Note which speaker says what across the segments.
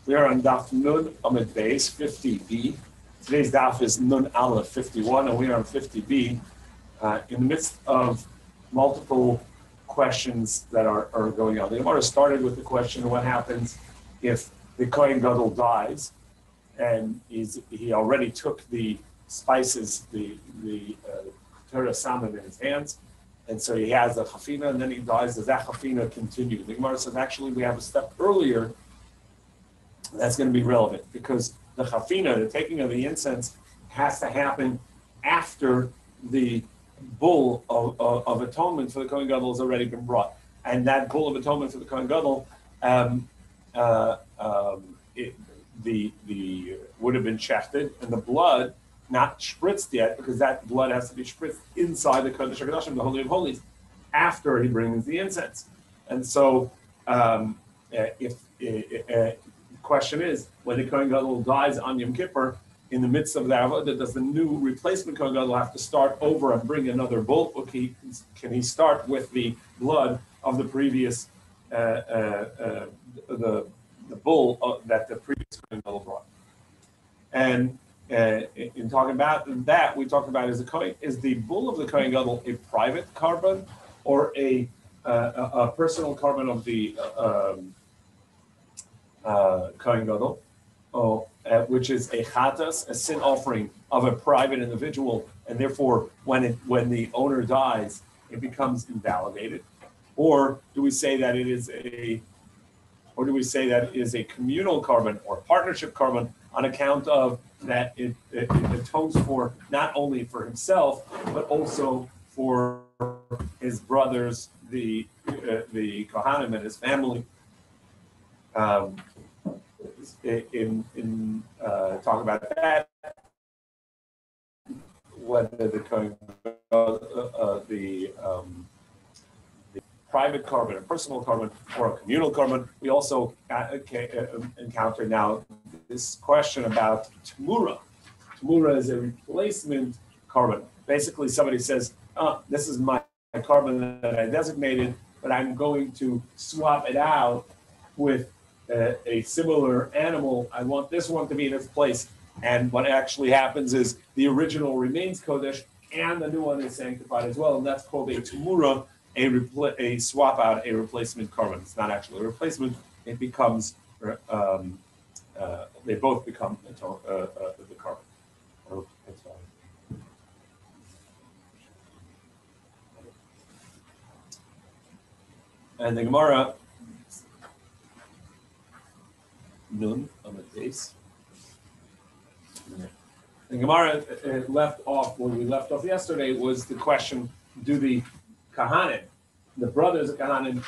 Speaker 1: We are on Daf Nun Amid Beis 50b. Today's Daf is Nun Aleph 51, and we are on 50b in the midst of multiple questions that are going on. The Gemara started with the question of what happens if the Kohen Gadol dies and he already took the spices, the Torah Samim in his hands, and so he has the chafina, and then he dies. Does that chafina continue? The Gemara says actually we have a step earlier that's going to be relevant because the chafina, the taking of the incense, has to happen after the bull of atonement for the Kohen Gadol has already been brought, and that bull of atonement for the Kohen Gadol would have been shechted, and the blood not spritzed yet, because that blood has to be spritzed inside the Kodesh HaKodashim, the Holy of Holies, after he brings the incense. And so, the question is, when the Kohen Gadol dies on Yom Kippur, in the midst of the Avodah, does the new replacement Kohen Gadol have to start over and bring another bull, or can he start with the blood of the previous, the bull that the previous Kohen Gadol brought? And in talking about that, we talked about is the bull of the Kohen Gadol a private carbon or a personal carbon of the Kohen Gadol, which is a chatas, a sin offering of a private individual, and therefore when the owner dies, it becomes invalidated? Or do we say that it is a communal carbon or partnership carbon on account of that it atones for not only for himself but also for his brothers, the Kohanim and his family? In talk about that, whether the private carbon, a personal carbon, or a communal carbon. We also encounter now this question about Tamura. Tamura is a replacement carbon. Basically, somebody says, this is my carbon that I designated, but I'm going to swap it out with a similar animal. I want this one to be in its place. And what actually happens is the original remains Kodesh, and the new one is sanctified as well, and that's called a Tamura, a swap out, a replacement carbon. It's not actually a replacement. It becomes, they both become the carbon. And the Gemara, Nun on the base. The Gemara left off, where we left off yesterday, was the question, do the Kahanim, the brothers of Kahanim,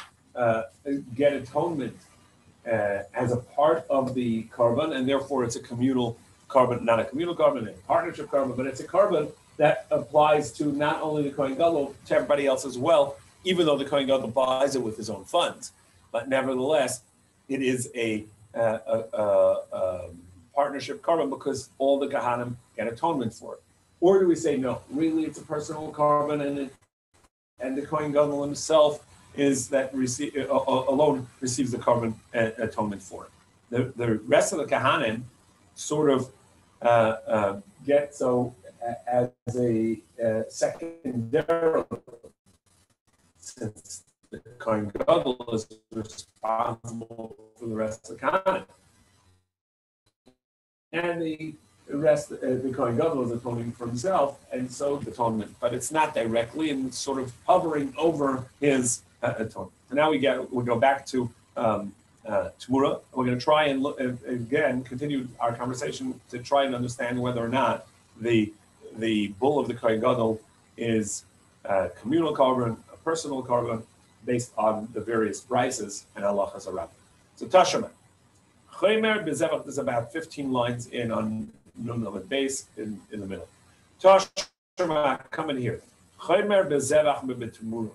Speaker 1: get atonement as a part of the carbon, and therefore it's a communal carbon, not a communal carbon, a partnership carbon, but it's a carbon that applies to not only the Kohen Gadol, to everybody else as well, even though the Kohen Gadol buys it with his own funds. But nevertheless, it is a partnership carbon because all the Kahanim get atonement for it. Or do we say, no, really it's a personal carbon, and the Kohen Gadol himself is that alone receives the carbon atonement for it? The rest of the Kahanim sort of get so as a secondary, since the Kohen Gadol is responsible for the rest of the Kahanim. And the rest, the Kohen Gadol is atoning for himself, and so the atonement, but it's not directly, and it's sort of hovering over his atonement. So now we go back to Tamura. We're going to try and look again, continue our conversation to try and understand whether or not the bull of the Kohen Gadol is a communal carbon, a personal carbon, based on the various prices and halachas around it. So Tashema. Chaymer bezevach, there's about 15 lines in on Nun Amid Beis in the middle. Tashema, come in here. Chaymer bezevach bebetamura.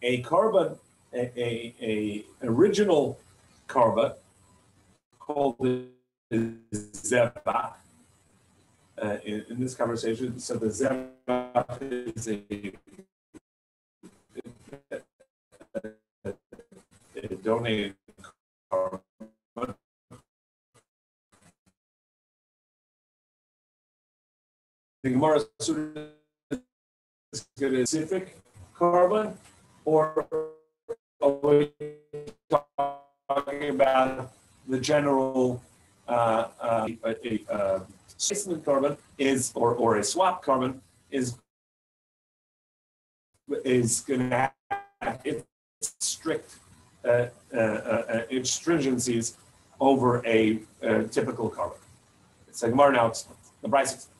Speaker 1: A carbon, a original carbon called the zevach. In this conversation, so the zevach is a donated carbon. Gemara is going to specific carbon, or are we talking about the general replacement carbon is, or a swap carbon is going to have its strict stringencies over a typical carbon. It's like Gemara now explains. The Bryce explains.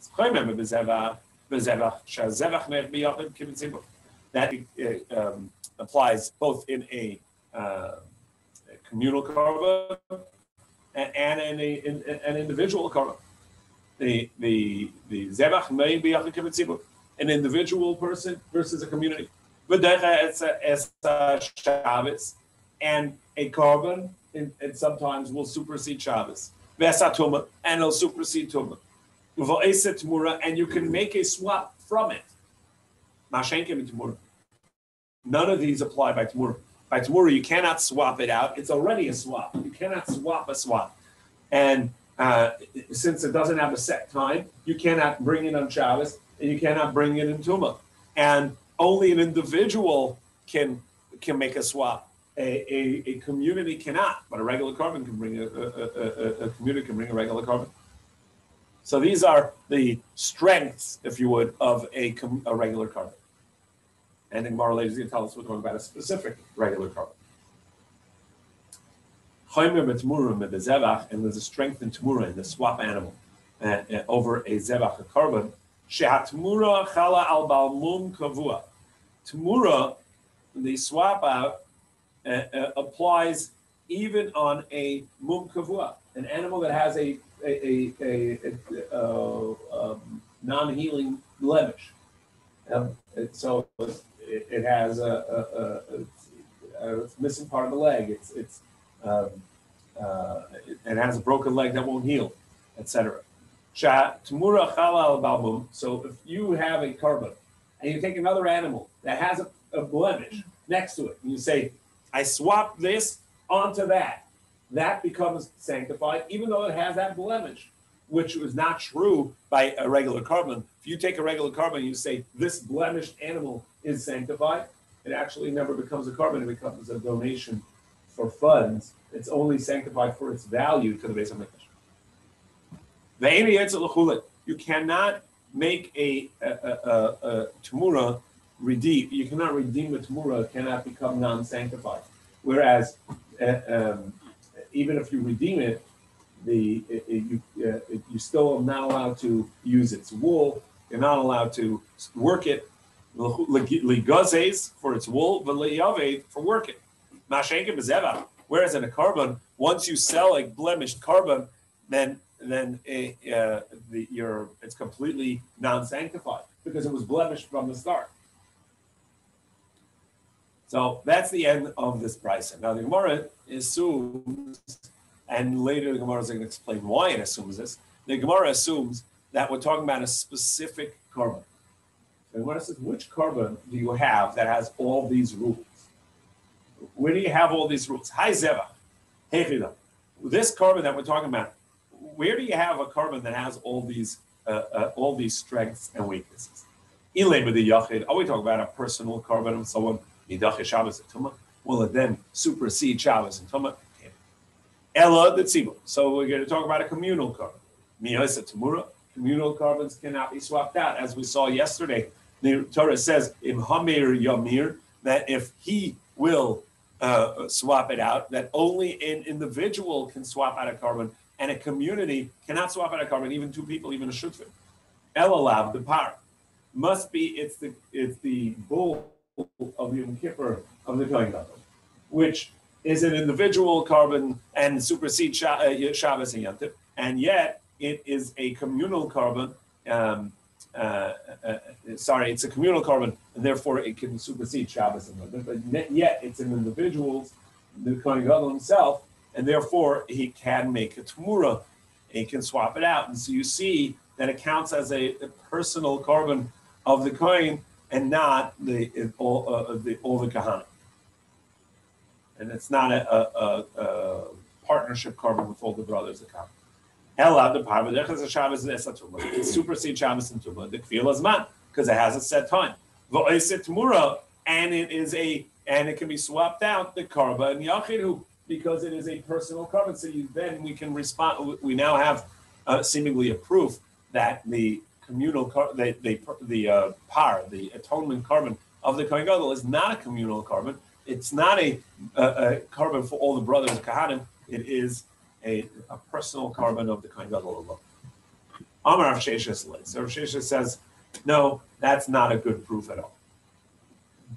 Speaker 1: That applies both in a communal carbon and in an individual carbon. The zevach may be an individual person versus a community. And a carbon and sometimes will supersede Shabbos. And it'll supersede Tumah. And you can make a swap from it. None of these apply by Tamura. By Tamura, you cannot swap it out. It's already a swap. You cannot swap a swap. And since it doesn't have a set time, you cannot bring it on Shabbos, and you cannot bring it in Tumah. And only an individual can make a swap. A community cannot, but a regular carbon can bring a community can bring a regular carbon. So these are the strengths, if you would, of a regular carbon. And then Gemara later is going to tell us we're talking about a specific regular carbon. And there's a strength in Tamura, in the swap animal, over a zevach, a carbon. Shehatmura chala al balmum kavua. Tamura, the swap out, applies even on a mum kavua, an animal that has a non-healing blemish. So it has it's missing part of the leg. It has a broken leg that won't heal, etc. So if you have a carbon and you take another animal that has a blemish next to it, and you say, I swap this onto that, that becomes sanctified, even though it has that blemish, which was not true by a regular carbon. If you take a regular carbon and you say, this blemished animal is sanctified, it actually never becomes a carbon, it becomes a donation for funds. It's only sanctified for its value to the Beis HaMikdash. You cannot make a Tamura redeem. You cannot redeem a Tamura, it cannot become non-sanctified. Whereas, even if you redeem it, you still are not allowed to use its wool. You're not allowed to work it. Ligazes for its wool, but liyaved for working. Mashenkim bezeva. Whereas in a carbon, once you sell a blemished carbon, then it's completely non-sanctified because it was blemished from the start. So that's the end of this price. Now the Gemara assumes, and later the Gemara is going to explain why it assumes this. The Gemara assumes that we're talking about a specific carbon. The Gemara says, which carbon do you have that has all these rules? Where do you have all these rules? Hi Zeva, hey this carbon that we're talking about, where do you have a carbon that has all these strengths and weaknesses? Are we talking about a personal carbon of someone? Will it then supersede Shabbos and Tumah? Ella the tzibur. So we're going to talk about a communal carbon. Miyasa Tamura. Communal carbons cannot be swapped out, as we saw yesterday. The Torah says, "Im hamir yamir," that if he will swap it out, that only an individual can swap out a carbon, and a community cannot swap out a carbon. Even two people, even a shutfin. Elalav the par must be. It's the bull of Yom Kippur of the Kohen Gadol, which is an individual carbon and supersedes Shabbos and Yom Tov, and yet it is a communal carbon. It's a communal carbon, and therefore it can supersede Shabbos and Yom Tov. But yet it's an individual's, the Kohen Gadol himself, and therefore he can make a Tamura. He can swap it out, and so you see that it counts as a personal carbon of the Kohen and not all the Kahana. And it's not a partnership carbon with all the brothers of Kahana. Ella the parvadechas Shabbos esatuma. It supersedes Shabbos and Tuma. The kfil man because it has a set time. V'oiset Mura, and it can be swapped out the karba and yachidu because it is a personal carbon. So then we can respond. We now have seemingly a proof that the communal par, the atonement carbon of the Kohen Gadol is not a communal carbon. It's not a carbon for all the brothers of Kahanim. It is a personal carbon of the Kohen Gadol alone. Amar Rav Sheshes Leis. So Rav Sheshes says, no, that's not a good proof at all.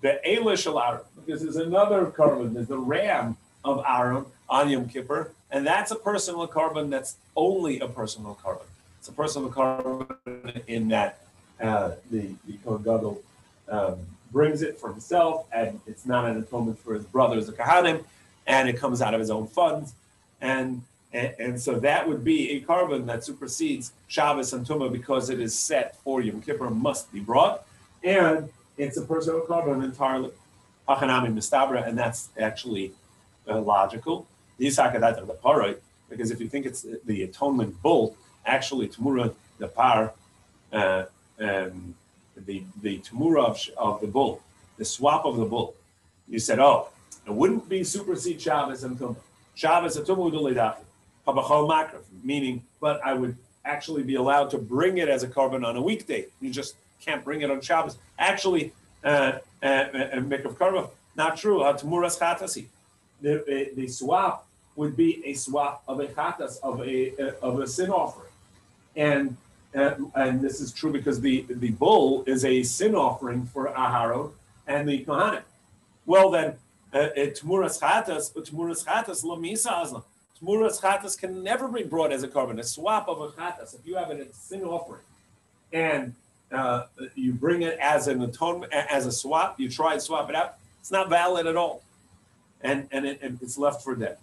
Speaker 1: The Eilish al Aaron, because there's another carbon, there's the ram of Aaron on Yom Kippur, and that's a personal carbon that's only a personal carbon. It's a personal carbon in that the Kohen Gadol brings it for himself, and it's not an atonement for his brothers, the Kahanim, and it comes out of his own funds. And so that would be a carbon that supersedes Shabbos and Tumah because it is set for Yom Kippur, must be brought, and it's a personal carbon entirely. Hachanami mistabra, and that's actually logical. Because if you think it's the atonement bull, actually Tamura, the par, the Tamura of the bull, the swap of the bull, you said, oh, it wouldn't be supersede Shabbos and Tumah. Shabbos and Tumah u'dulidach, habachol makrav, meaning, but I would actually be allowed to bring it as a carbon on a weekday. You just can't bring it on Shabbos. Actually, Mikra Karma, not true. Tamuras Chatasi. The swap would be a swap of a chatas, of a sin offering, and this is true because the bull is a sin offering for Aharon and the Kohanim. Well then, Tamuras Chatas lo misa azla. Tamuras Chatas can never be brought as a carbon. A swap of a chatas. If you have a sin offering, and you bring it as an atonement, as a swap, you try and swap it out, it's not valid at all. And it's left for dead.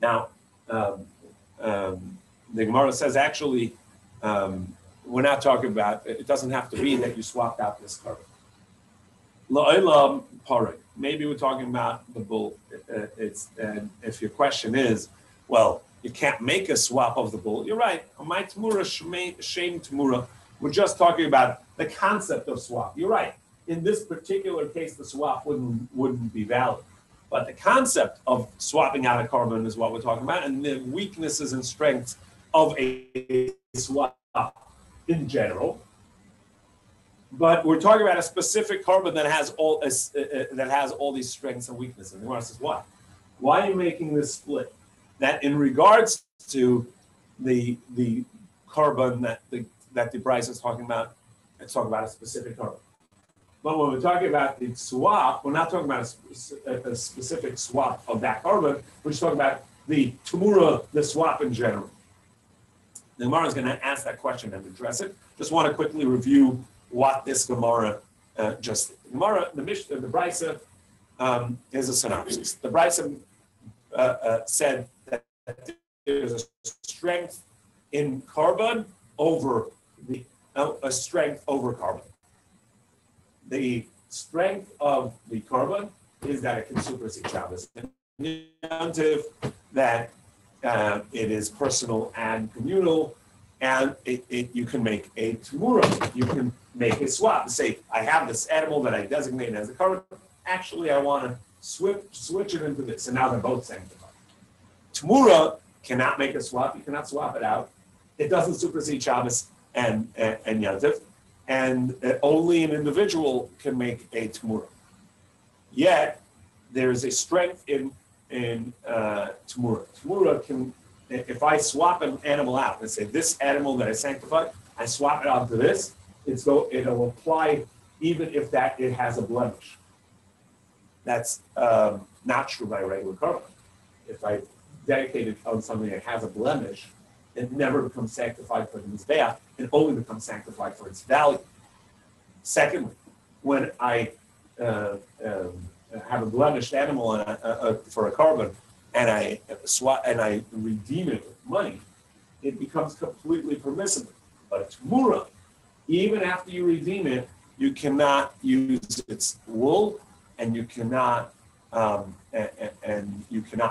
Speaker 1: Now, the Gemara says actually, we're not talking about, it doesn't have to be that you swapped out this carbon. La'olam parig. Maybe we're talking about the bull. And if your question is, well, you can't make a swap of the bull, you're right. My Tamura, Shem Tamura, we're just talking about the concept of swap. You're right. In this particular case, the swap wouldn't be valid. But the concept of swapping out a carbon is what we're talking about, and the weaknesses and strengths of a swap in general. But we're talking about a specific carbon that has all these strengths and weaknesses. And the Gemara says, why? Why are you making this split? That in regards to the carbon that the Bryce is talking about, it's talking about a specific carbon. But when we're talking about the swap, we're not talking about a specific swap of that carbon. We're just talking about the Tamura, the swap in general. The Gemara is going to ask that question and address it. Just want to quickly review what this Gemara just did. The Gemara, the Brisa is a synopsis. The Brisa said that there's a strength in carbon over a strength over carbon. The strength of the carbon is that it can supersede Shabbos. That it is personal and communal, and you can make a tamura. You can make a swap and say, I have this animal that I designate as a carbon. Actually, I want to switch it into this, and now they're both sanctified. Tamura cannot make a swap. You cannot swap it out. It doesn't supersede Shabbos and Yantiv, and only an individual can make a tamura. Yet there is a strength in tamura. Tamura can, if I swap an animal out and say this animal that I sanctified, I swap it out to this, it'll apply even if it has a blemish. That's not true by regular carbon. If I dedicate it on something that has a blemish, it never becomes sanctified for the mizbeach. It only becomes sanctified for its value. Secondly, when I have a blemished animal for a carbon, and I swap and I redeem it with money, it becomes completely permissible. But a tamura, even after you redeem it, you cannot use its wool, and you cannot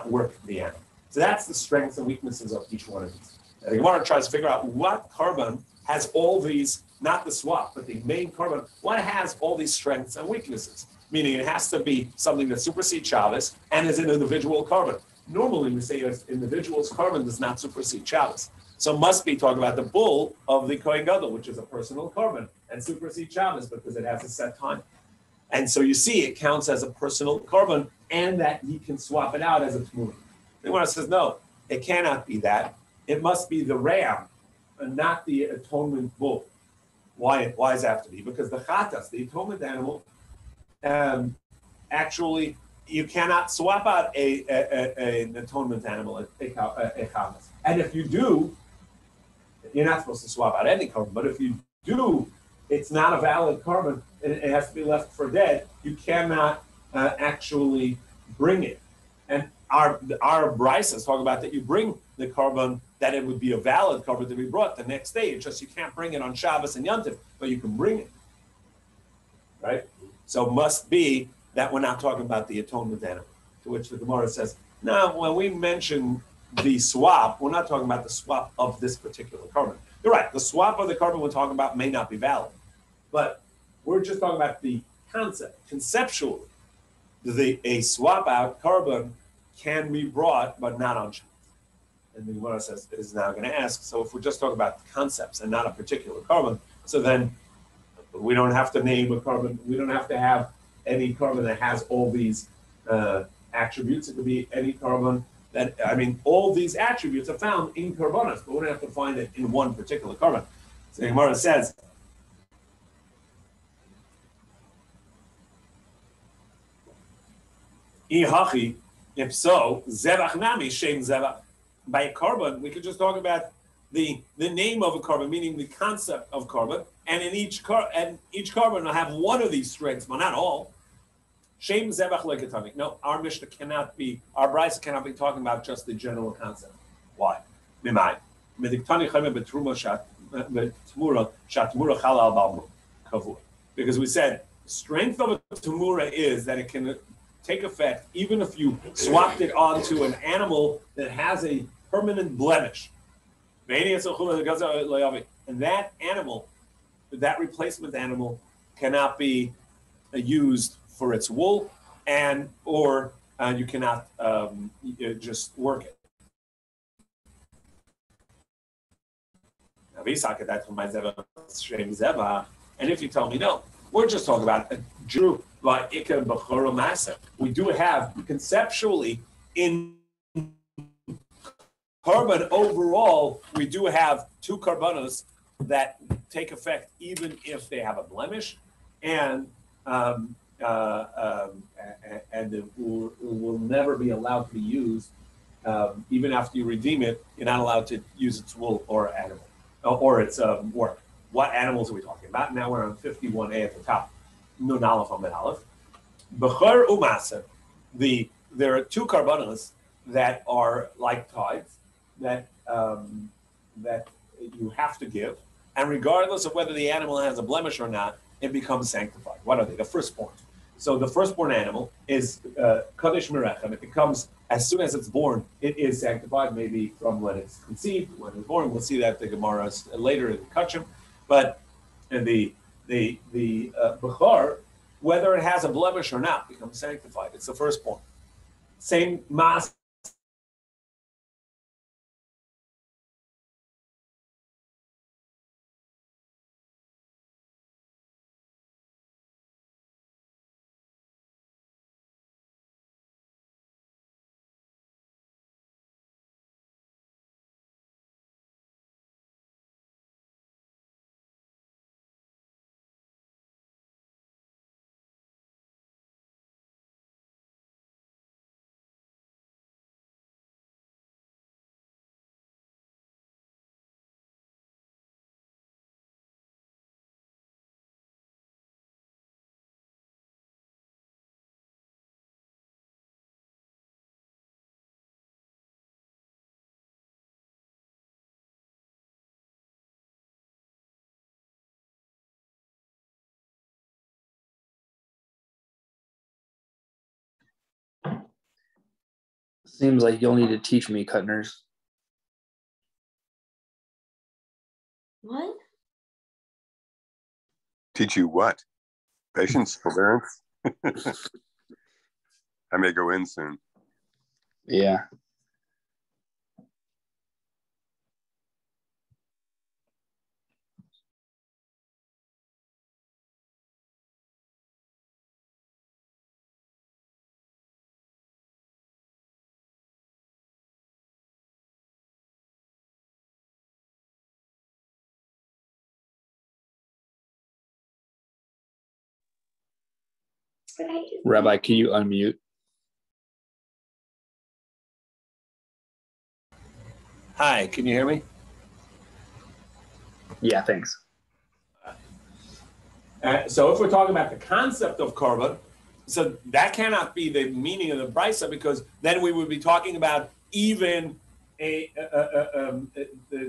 Speaker 1: work the animal. So that's the strengths and weaknesses of each one of these. And the Gemara tries to figure out what carbon has all these, not the swap, but the main carbon, what has all these strengths and weaknesses? Meaning it has to be something that supersedes Shabbos and is an individual carbon. Normally we say an individual's carbon does not supersede Shabbos. So it must be talking about the bull of the Kohen Gadol, which is a personal carbon, and supersedes Shabbos because it has a set time. And so you see it counts as a personal carbon and that he can swap it out as a Tmura. The Gemara says, no, it cannot be that. It must be the ram and not the atonement bull. Why does it have to be? Because the chatas, the atonement animal, actually, you cannot swap out an atonement animal, a chatas. And if you do, you're not supposed to swap out any carbon. But if you do, it's not a valid carbon, and it has to be left for dead. You cannot actually bring it. And our Bryces talk about that you bring the carbon, that it would be a valid carbon to be brought the next day. It's just you can't bring it on Shabbos and Yontif, but you can bring it. Right? So it must be that we're not talking about the atonement animal, to which the Gemara says, no, when we mention the swap, we're not talking about the swap of this particular carbon. You're right, the swap of the carbon we're talking about may not be valid, but we're just talking about the concept. Conceptually, a swap out carbon can be brought, but not on Shabbos. And the Gemara says is now going to ask, so if we're just talking about concepts and not a particular carbon, so then we don't have to name a carbon, we don't have to have any carbon that has all these attributes. It could be any carbon that, all these attributes are found in carbonas, but we don't have to find it in one particular carbon. So the Gemara says, Ihachi, if so, zevach nami, shem zevach. By a carbon, we could just talk about the name of a carbon, meaning the concept of carbon, and each carbon will have one of these strengths, but not all. Shem zevach lekatani. No, our Mishnah cannot be, our Brisa cannot be talking about just the general concept. Why? Mimai. Because we said the strength of a tumura is that it can take effect even if you swapped it onto an animal that has a permanent blemish. And that animal, that replacement animal, cannot be used for its wool, or you cannot just work it. And if you tell me no, we're just talking about a Jew like Ikar Bechora Masa. We do have conceptually in carbon overall, we do have two carbonos that take effect even if they have a blemish, and it will never be allowed to be used. Even after you redeem it, you're not allowed to use its wool or animal or its work. What animals are we talking about? Now we're on 51A at the top. Nun Aleph Amid Aleph. Bechor Umasa. There are two carbonos that are like tithes that you have to give, and regardless of whether the animal has a blemish or not, it becomes sanctified. What are they? The firstborn. So the firstborn animal is Kadesh Merechem. It becomes, as soon as it's born, it is sanctified, maybe from when it's conceived, when it's born. We'll see that the Gemara later in Kachim. But the Bechor, whether it has a blemish or not, becomes sanctified. It's the firstborn. Same mas
Speaker 2: Seems like you'll need to teach me, Kutners.
Speaker 3: What?
Speaker 4: Teach you what? Patience, forbearance. I may go in soon.
Speaker 2: Yeah. Rabbi, can you unmute?
Speaker 1: Hi, can you hear me?
Speaker 2: Yeah, thanks.
Speaker 1: So if we're talking about the concept of korban, so that cannot be the meaning of the brisa, because then we would be talking about even then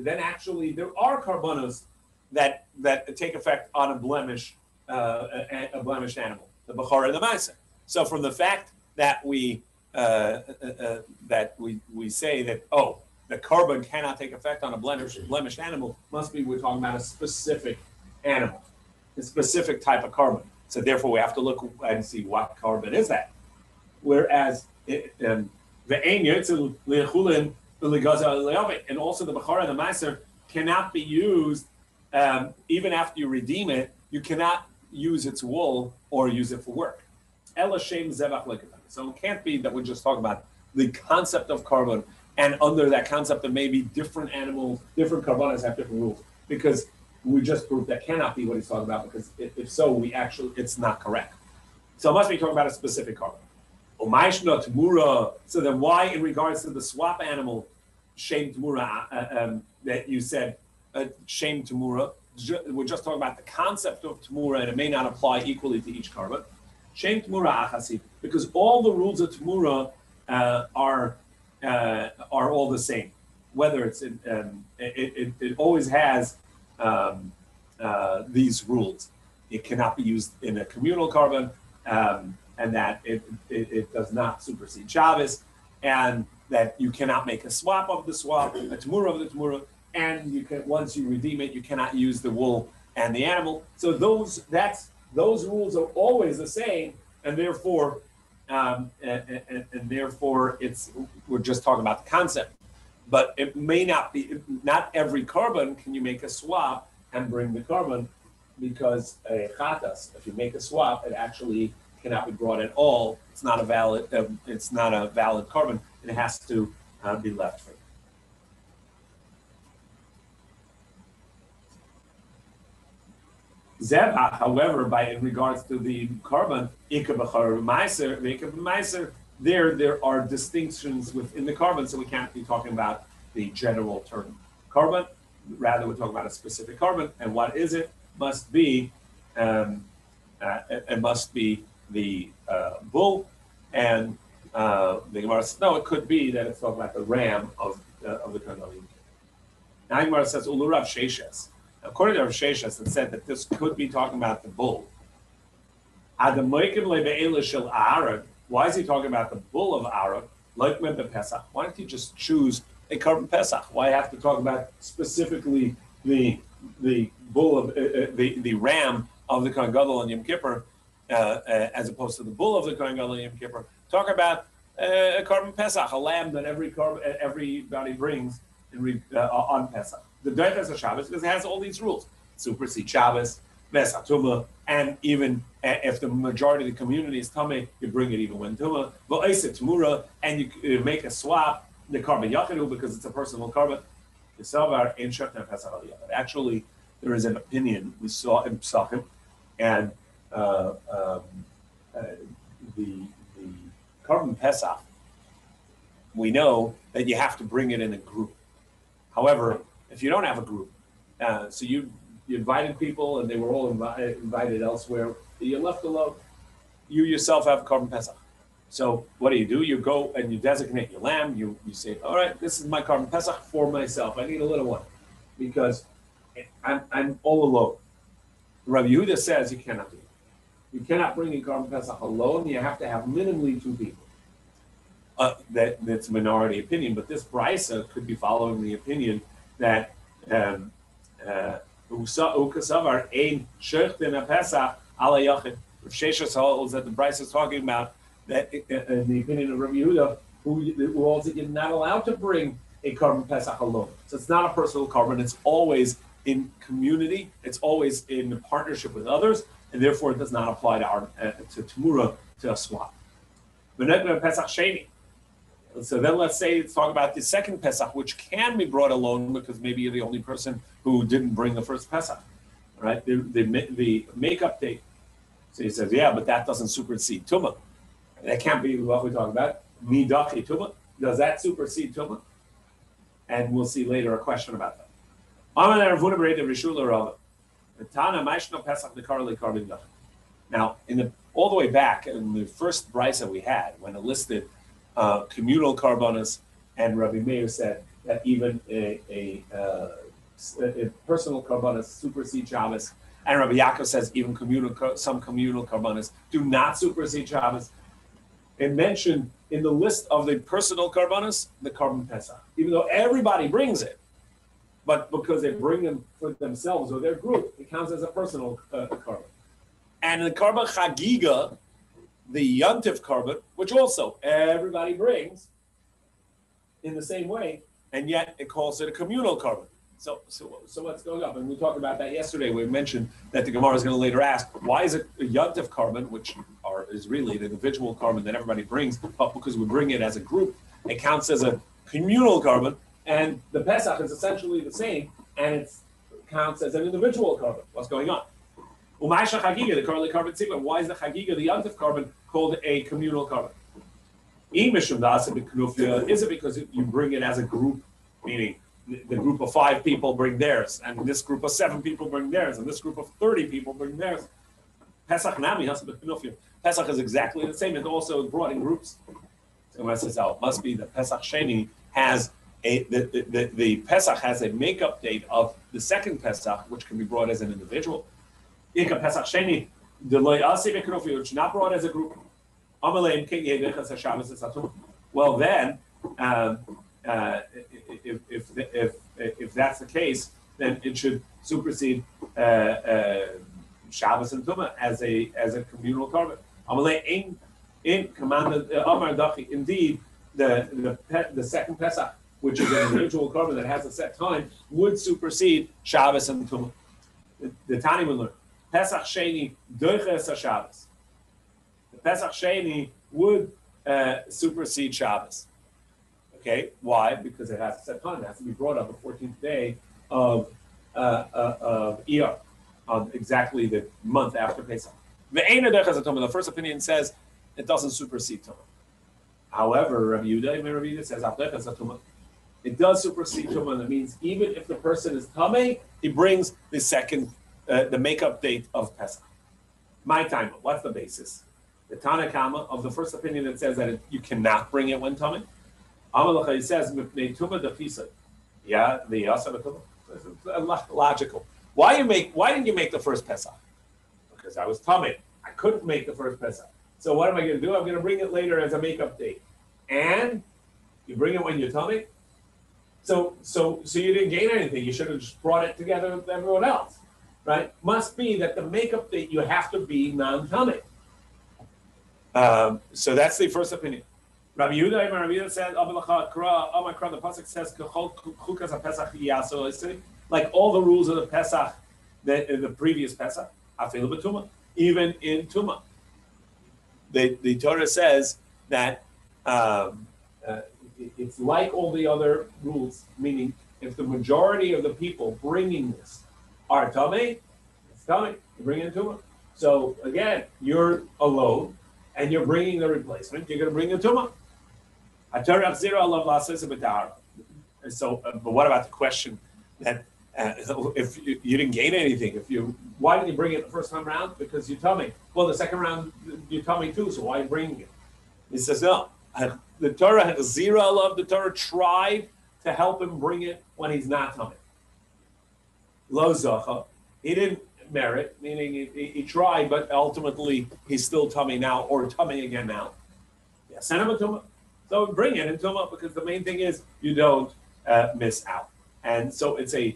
Speaker 1: actually there are korbanos that take effect on a blemished animal, the bechor and the ma'aser. So from the fact that we say that the korban cannot take effect on a blemished animal, must be we're talking about a specific animal, a specific type of korban. So therefore, we have to look and see what korban is that. Whereas the ein yotzel lichulin ligaza, and also the bechor and the ma'aser cannot be used even after you redeem it. You cannot use its wool or use it for work. Ela shem zevach lekatan. So it can't be that we're just talking about the concept of korban, and under that concept, there may be different animals, different korbanos have different rules, because we just proved that cannot be what he's talking about, because if so, it's not correct. So it must be talking about a specific korban. Umayshna Tamura. So then why, in regards to the swap animal, Shem Tamura, that you said, Shem Tamura, we're just talking about the concept of Tamura, and it may not apply equally to each korban. Shem Tamura Achasi, because all the rules of Tamura are all the same. Whether it's it always has these rules. It cannot be used in a communal korban, and that it does not supersede Shabbos, and that you cannot make a swap of the swap, a tamura of the tamura, and you can, once you redeem it, you cannot use the wool and the animal. So those rules are always the same, and therefore we're just talking about the concept. But it may not be, not every korban can you make a swap and bring the korban, because a chatas, if you make a swap, it actually cannot be brought at all. It's not a valid korban. It has to be left free. Zebach, however, in regards to the korban, ikav b'chor ma'aser, v'ikav b'ma'aser, there are distinctions within the korban, so we can't be talking about the general term korban. Rather, we're talking about a specific korban, and what is it? Must be it must be the bull, and the Gemara says no. It could be that it's talking about the ram of the Kohen Gadol. Now, the Gemara says Ulu Rav Sheshes. According to Rav Sheshes, it said that this could be talking about the bull. Why is he talking about the bull of Aaron? Like Pesach. Why don't you just choose a korban Pesach? Why have to talk about specifically the bull of the ram of the Kohen Gadol on Yom Kippur, as opposed to the bull of the Kohen Gadol on Yom Kippur? Talk about a korban Pesach, a lamb that everybody brings on Pesach. The Doiches of Shabbos, because it has all these rules: supersede Shabbos, Pesach Tumah, and even if the majority of the community is Tameh, you bring it even when Tumah. V'oiseh Tamura, and you make a swap the korban yachidu because it's a personal korban. Actually, there is an opinion we saw in Psachim, and the korban Pesach, we know that you have to bring it in a group. However, if you don't have a group, so you invited people and they were all invited elsewhere, you're left alone. You yourself have a korban Pesach. So what do? You go and you designate your lamb. You say, all right, this is my korban Pesach for myself. I need a little one because I'm all alone. Rabbi Yehuda says you cannot do it. You cannot bring a korban Pesach alone. You have to have minimally two people. that's a minority opinion, but this brisa could be following the opinion that ukasavar ein shechtin a pesach ala yachid. Rav Sheshes holds that the brisa is talking about that in the opinion of Rabbi Yehuda, who holds that you're not allowed to bring a korban pesach alone. So it's not a personal korban; it's always in community. It's always in partnership with others, and therefore it does not apply to our to Tamura, to a swap. Pesach Sheni. So then let's say it's talking about the second Pesach, which can be brought alone because maybe you're the only person who didn't bring the first Pesach, right? The makeup date. So he says, yeah, but that doesn't supersede Tumah. That can't be what we're talking about. Midachi Tumah. Does that supersede Tumah? And we'll see later a question about that. Now, all the way back in the first brisa we had, when it listed communal karbanos, and Rabbi Meir said that even a personal karbanos supersede Shabbos, and Rabbi Yaakov says even some communal karbanos do not supersede Shabbos. It mentioned in the list of the personal karbanos the korban pesach, even though everybody brings it, but because they bring them for themselves or their group, it counts as a personal korban. And the korban chagiga, the yontif korban, which also everybody brings in the same way, and yet it calls it a communal korban. So what's going on? And we talked about that yesterday. We mentioned that the Gemara is going to later ask, why is it a yontif korban, which is really the individual korban that everybody brings, but because we bring it as a group, it counts as a communal korban, and the Pesach is essentially the same, and it counts as an individual korban. What's going on? Umaisha chagiga, the korban tzibah. Why is the chagiga, the yontif korban, called a communal korban? Is it because you bring it as a group, meaning the group of 5 people bring theirs, and this group of 7 people bring theirs, and this group of 30 people bring theirs? Pesach nami Pesach is exactly the same. It also is brought in groups. So when I says, oh, it must be that Pesach Sheni has the Pesach has a makeup date of the second Pesach, which can be brought as an individual. Ika Pesach Sheni, which not brought as a group. Well, then, if that's the case, then it should supersede Shabbos and Tumah as a communal korban. Indeed, the second Pesach, which is an individual korban that has a set time, would supersede Shabbos and Tumah. The Tani will learn Pesach Sheni doiches Shabbos. The Pesach Sheni would supersede Shabbos. Okay, why? Because it has a set time. It has to be brought up the 14th day of Iyar, on exactly the month after Pesach. The first opinion says it doesn't supersede Tumah. However, Rabbi Yehuda says it does supersede Tumah. That means even if the person is Tameh, he brings the second, the makeup date of Pesach. My time. What's the basis? The Tana Kama of the first opinion that says that you cannot bring it when Tameh. Amalachah says Tumah defisa. Yeah, the Yasa Tumah. Logical. Why didn't you make the first Pesach? Because I was Tameh. I couldn't make the first Pesach. So what am I going to do? I'm going to bring it later as a makeup date. And you bring it when you're Tameh. So you didn't gain anything. You should have just brought it together with everyone else, right? Must be that the makeup date you have to be non-Tameh. So that's the first opinion. Rabbi Yehuda said, the pasuk says, like all the rules of the Pesach, the previous Pesach, even in Tumah. The Torah says that it's like all the other rules, meaning if the majority of the people bringing this are Tameh, it's Tameh, you bring in Tumah. So again, you're alone and you're bringing the replacement, you're going to bring in Tumah. So, but what about the question that if you didn't gain anything, why didn't you bring it the first time around? Because you tell me. Well, the second round you tell me too. So why are you bringing it? He says no. The Torah had zero love. The Torah tried to help him bring it when he's not tummy. Lo zacha. He didn't merit, meaning he tried, but ultimately he's still tummy now or tummy again now. Yeah, send him a tumah. So bring it and tumah because the main thing is you don't miss out. And so it's a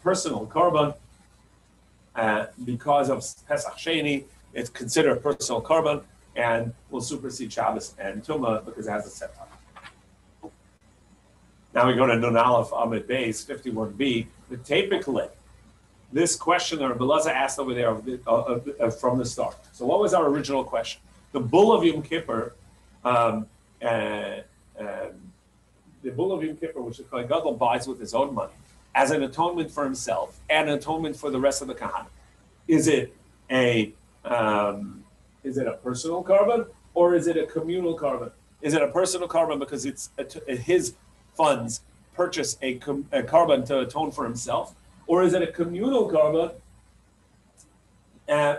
Speaker 1: personal korban because of Pesach Sheni. It's considered a personal korban and will supersede Shabbos and tumah because it has a set time. Now we go to Nun Aleph Amid Beis 51b. The typically, this question that Rabbi Elazar asked over there from the start. So what was our original question? The bull of Yom Kippur, the bull of Yom Kippur, which the Kohen Gadol buys with his own money, as an atonement for himself and an atonement for the rest of the Kahanim. Is it a personal korban or is it a communal korban? Is it a personal korban because it's his funds purchase a korban to atone for himself, or is it a communal korban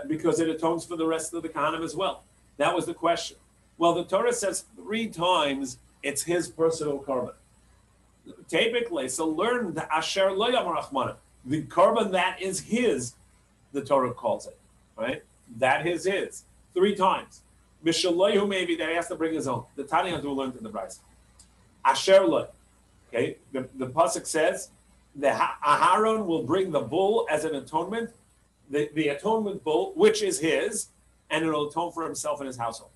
Speaker 1: because it atones for the rest of the Kahanim as well? That was the question. Well, the Torah says 3 times it's his personal korban. Typically, so learn the Asher Lo Yamar Rachmana, the korban that is his, the Torah calls it, right? That is his 3 times. Mishaloyu maybe that he has to bring his own. The Tanya who learned in the Brisa. Asher Lo. Okay, the pasuk says the Aharon will bring the bull as an atonement, the atonement bull, which is his, and it'll atone for himself and his household.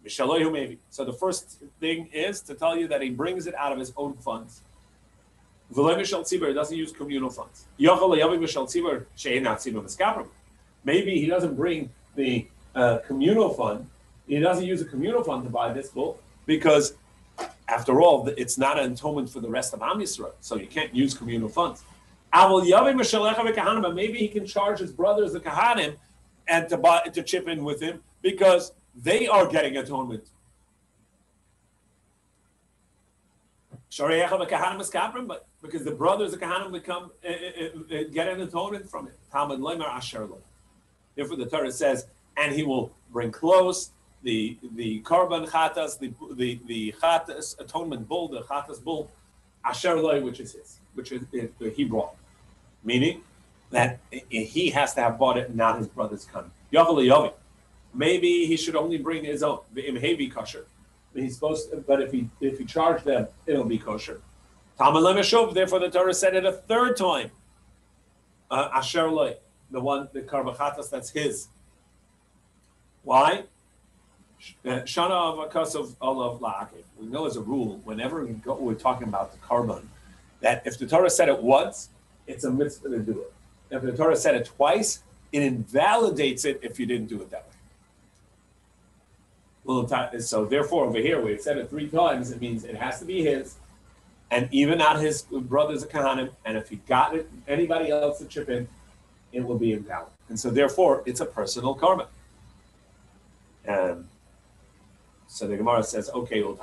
Speaker 1: Mishaloyu maybe. So the first thing is to tell you that he brings it out of his own funds. V'lo mishal tzibur, doesn't use communal funds. Maybe he doesn't bring the communal fund. He doesn't use a communal fund to buy this bull because, after all, it's not an atonement for the rest of Am Yisrael, so you can't use communal funds. But maybe he can charge his brothers, the Kahanim, and to chip in with him because they are getting atonement. But because the brothers, the Kahanim, become get an atonement from it. Therefore, the Torah says, and he will bring close the korban chatas, the chatas atonement bull, the chatas bull, asher loy, which is his, which is he brought, meaning that he has to have bought it, not his brother's come. Maybe he should only bring his own. Be kosher. He's supposed to, but if he charged them, it'll be kosher. Therefore, the Torah said it a 3rd time. Asher loy, the korban chatas that's his. Why? Shana of olav la'akev. We know as a rule, whenever we're talking about the korban, that if the Torah said it once, it's a mitzvah to do it. If the Torah said it twice, it invalidates it if you didn't do it that way. So therefore, over here, where it said it 3 times, it means it has to be his, and even not his brothers or Kahanim, and if he got it, anybody else to chip in, it will be invalid. And so therefore, it's a personal korban. So the Gemara says, okay, if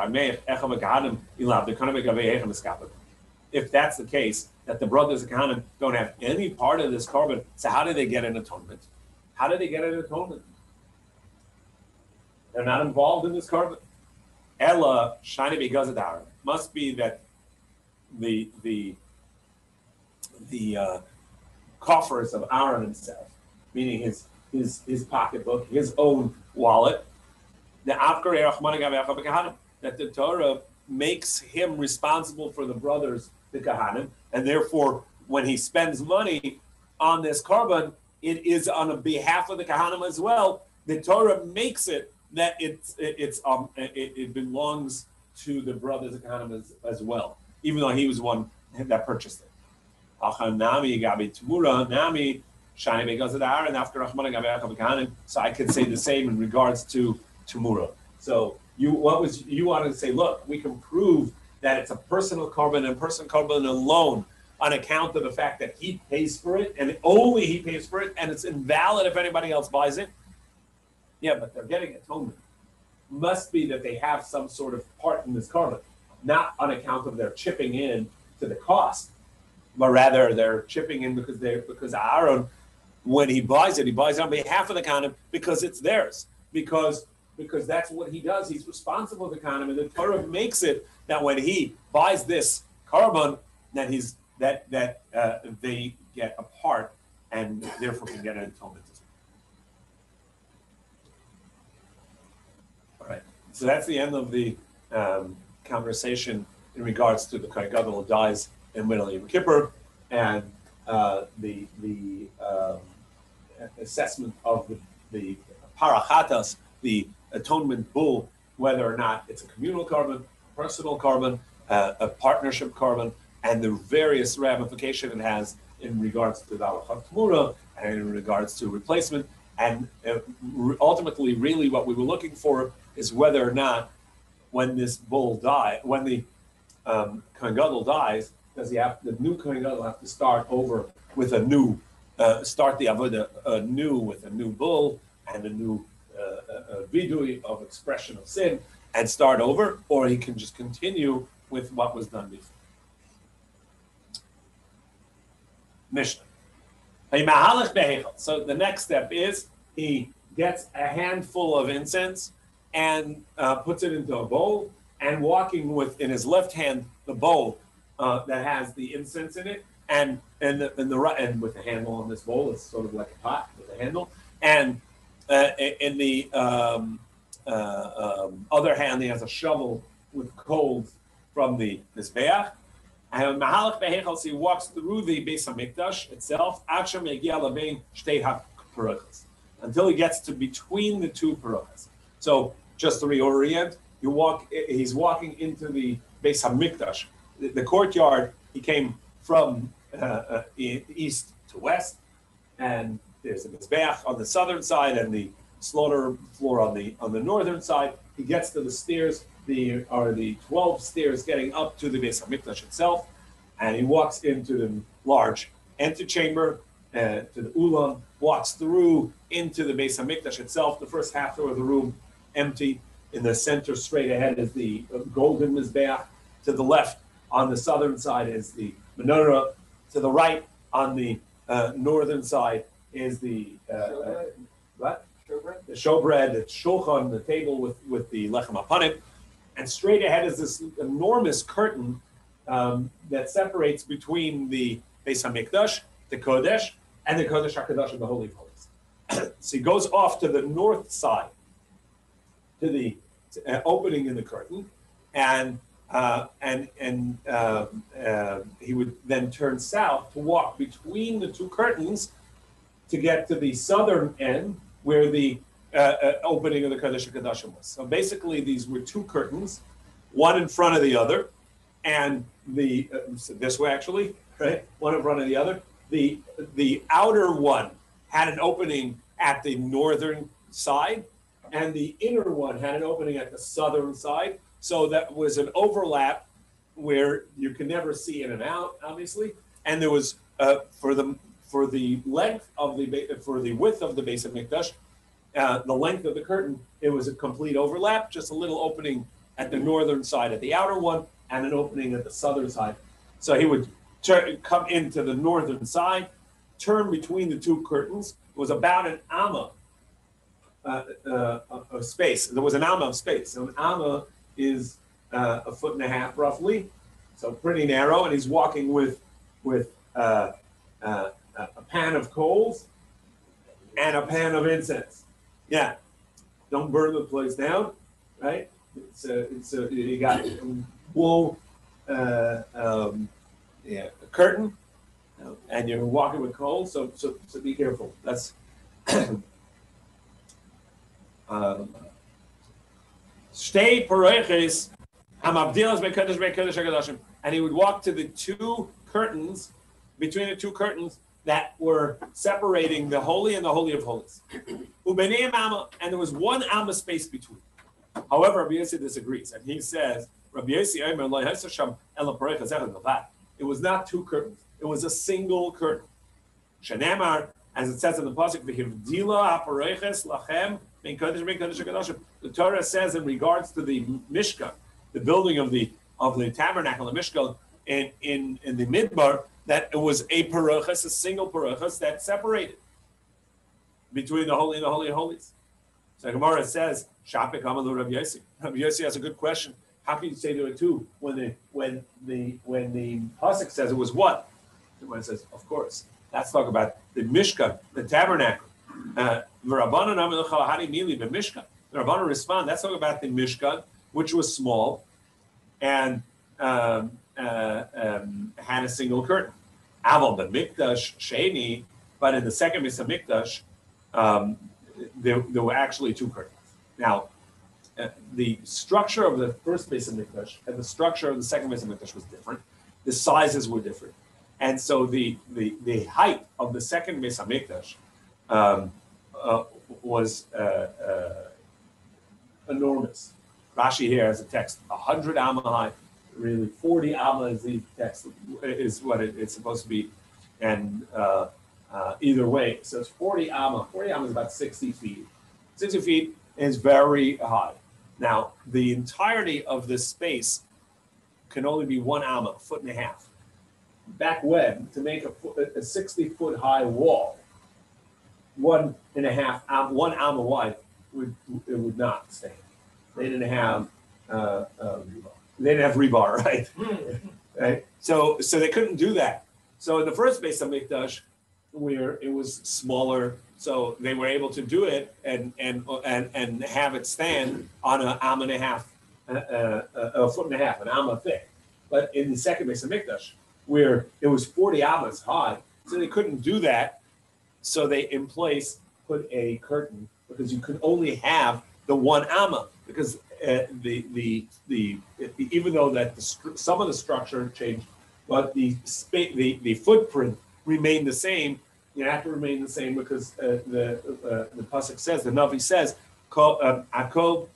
Speaker 1: that's the case, that the brothers of Kahanim don't have any part of this korban, so how do they get an atonement? How do they get an atonement? They're not involved in this korban. Ella shiny begazadar must be that the coffers of Aaron himself, meaning his pocketbook, his own wallet, that the Torah makes him responsible for the brothers, the Kahanim, and therefore, when he spends money on this korban, it is on behalf of the Kahanim as well. The Torah makes it that it belongs to the brothers, the Kahanim as well, even though he was the one that purchased it. So I could say the same in regards to Tamura. So you wanted to say, look, we can prove that it's a personal korban and personal korban alone on account of the fact that he pays for it and only he pays for it, and it's invalid if anybody else buys it. Yeah, but they're getting atonement. Must be that they have some sort of part in this korban, not on account of their chipping in to the cost, but rather they're chipping in because Aaron, when he buys it on behalf of the Kahanim because it's theirs. Because that's what he does. He's responsible for the Kahanim, and the Torah makes it that when he buys this korban, that they get a part and therefore can get an atonement. All right. So that's the end of the conversation in regards to the Kohen Gadol who dies in the middle of Yom Kippur, and the assessment of the parachatas, the atonement bull, whether or not it's a communal carbon, personal carbon, a partnership carbon, and the various ramifications it has in regards to the halachat tamura and in regards to replacement. And ultimately, really what we were looking for is whether or not when this bull dies, when the Kohen Gadol dies, does the new Kohen Gadol have to start over with a new, start the avodah anew with a new bull and a new vidui of expression of sin and start over, or he can just continue with what was done before. Mishnah. So the next step is he gets a handful of incense and puts it into a bowl, and walking with in his left hand the bowl that has the incense in it, and the right, and with the handle on this bowl, it's sort of like a pot with a handle, and in the other hand he has a shovel with coals from the mizbeach. And Mahalach Behechal, he walks through the Beis Hamikdash itself, until he gets to between the two paruchas. So just to reorient, he's walking into the Beis Hamikdash, the courtyard. He came from east to west, and there's a mizbeach on the southern side and the slaughter floor on the northern side. He gets to the stairs. The 12 stairs getting up to the Beis Hamikdash itself, and he walks into the large antechamber, to the ulam, walks through into the Beis Hamikdash itself. The first half of the room empty. In the center, straight ahead, is the golden mizbeach. To the left, on the southern side, is the menorah. To the right, on the northern side, is the what? Showbread. The showbread, the shulchan, the table with the lechem hapanim. And straight ahead is this enormous curtain that separates between the Beis Hamikdash, the Kodesh, and the Kodesh HaKadosh, the Holy of Holies. So he goes off to the north side, to the opening in the curtain, and he would then turn south to walk between the two curtains to get to the southern end, where the opening of the Kodesh HaKadoshim was. So basically, these were two curtains, one in front of the other, and this way actually, right? One in front of the other. The outer one had an opening at the northern side, and the inner one had an opening at the southern side. So that was an overlap where you could never see in and out, obviously. And there was for the width of the Beis Hamikdash, the length of the curtain, it was a complete overlap, just a little opening at the northern side at the outer one, and an opening at the southern side. So he would come into the northern side, turn between the two curtains. It was about an amma of space. There was an amma of space. So an amma is a foot and a half roughly, so pretty narrow. And he's walking with a pan of coals and a pan of incense. Yeah, don't burn the place down, right? You got wool, a curtain, and you're walking with coals. So be careful. That's stay paroches hamabdilas bekodesh hakadoshim, and he would walk to the two curtains, between the two curtains that were separating the holy and the holy of holies. And there was one amma space between. However, Rabbi Yossi disagrees, and he says, Rabbi Yossi, it was not two curtains; it was a single curtain. Shenamar, as it says in the pasuk, the Torah says in regards to the Mishkan, the building of the tabernacle, the Mishkan in the Midbar, that it was a paruchas, a single paruchas that separated between the holy and the holy of holies. So Gemara says, Shapik Amalu Rabbi Yossi. Rabbi Yossi has a good question. How can you say there were two when the pasuk says it was one? The Gemara says, of course. Let's talk about the Mishkan, the tabernacle. The Rabbanan respond. Let's talk about the Mishkan. which was small and had a single curtain. Aval b'mikdash sheni, but in the second Beis Hamikdash, there were actually two curtains. Now, the structure of the first Beis Hamikdash and the structure of the second Beis Hamikdash was different. The sizes were different, and so the height of the second Beis Hamikdash was enormous. Rashi here has a text 100 amma high, really 40 amma is the text is what it's supposed to be, and either way, so it's 40 amma. 40 amma is about 60 feet. 60 feet is very high. Now, the entirety of this space can only be 1 amma, a foot and a half. Back when, to make a 60-foot high wall, 1 amma wide, it would not stand. They didn't have rebar, right? Right. So they couldn't do that. So in the first Beis Hamikdash, where it was smaller, so they were able to do it and have it stand on an amma and a half, a foot and a half, an amma thick. But in the second Beis Hamikdash, where it was 40 ammas high, so they couldn't do that. So they in place put a curtain because you could only have the 1 amma, because even though that some of the structure changed, but the footprint remained the same. You have to remain the same because the pasuk says, the Navi says, "Akol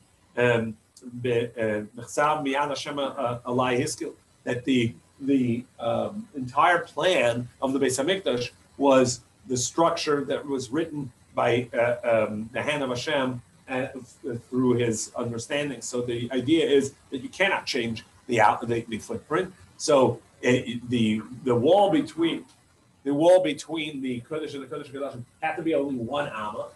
Speaker 1: that the entire plan of the Beis Hamikdash was the structure that was written by the hand of Hashem through His understanding. So the idea is that you cannot change the footprint. So the wall between the Kodesh and the Kodesh Kodashim had to be only 1 amma,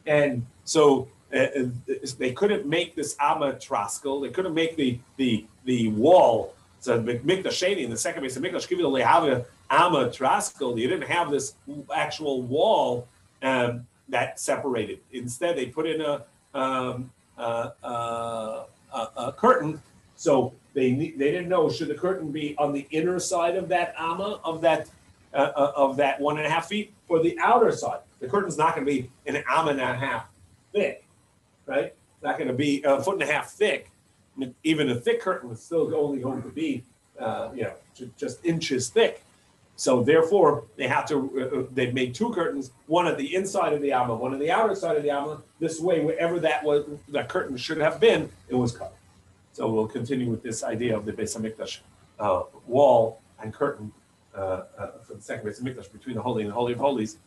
Speaker 1: and so they couldn't make this amma traskel. They couldn't make the wall. So Mikdash Sheni in the second Beis Hamikdash, even though they have a amma traskel, you didn't have this actual wall that separated. Instead, they put in a curtain. So they didn't know, should the curtain be on the inner side of that amma of that 1.5 feet or the outer side. The curtain's not going to be an amma and a half thick, right? It's not going to be a foot and a half thick. Even a thick curtain is still only going to be, just inches thick. So therefore, they made 2 curtains, one at the inside of the amma, one on the outer side of the amma. This way, wherever that curtain should have been, it was covered. So we'll continue with this idea of the Beis Hamikdash wall and curtain for the second Beis Hamikdash between the Holy and the Holy of Holies.